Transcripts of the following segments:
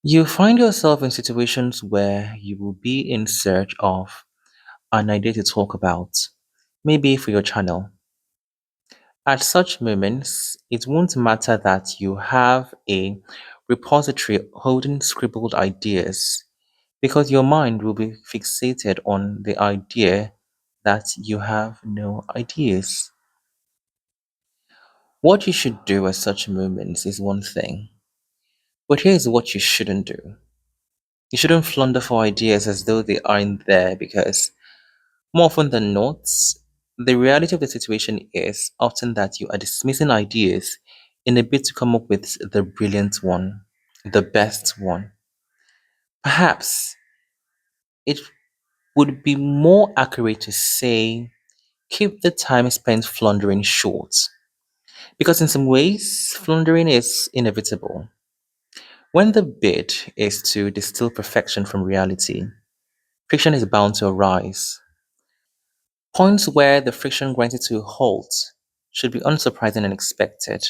You find yourself in situations where you will be in search of an idea to talk about, maybe for your channel. At such moments, it won't matter that you have a repository holding scribbled ideas because your mind will be fixated on the idea that you have no ideas. What you should do at such moments is one thing, but here's what you shouldn't do. You shouldn't flounder for ideas as though they aren't there because more often than not, the reality of the situation is often that you are dismissing ideas in a bid to come up with the brilliant one, the best one. Perhaps it would be more accurate to say keep the time spent floundering short. Because in some ways, floundering is inevitable. When the bid is to distill perfection from reality, friction is bound to arise. Points where the friction grinds it to a halt should be unsurprising and expected.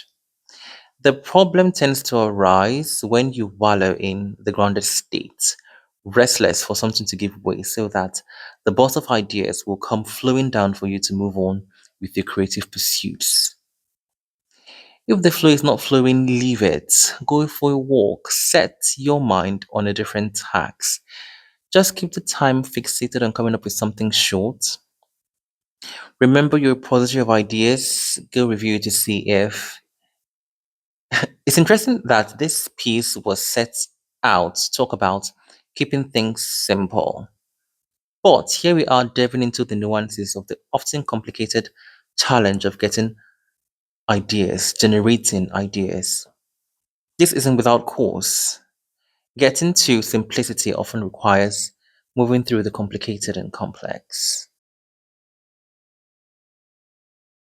The problem tends to arise when you wallow in the grounded state, restless for something to give way, so that the burst of ideas will come flowing down for you to move on with your creative pursuits. If the flow is not flowing, leave it. Go for a walk. Set your mind on a different task. Just keep the time fixated on coming up with something short. Remember your repository of ideas. Go review it to see if it's interesting that this piece was set out to talk about keeping things simple. But here we are delving into the nuances of the often complicated challenge of getting ideas, generating ideas. This isn't without cause. Getting to simplicity often requires moving through the complicated and complex.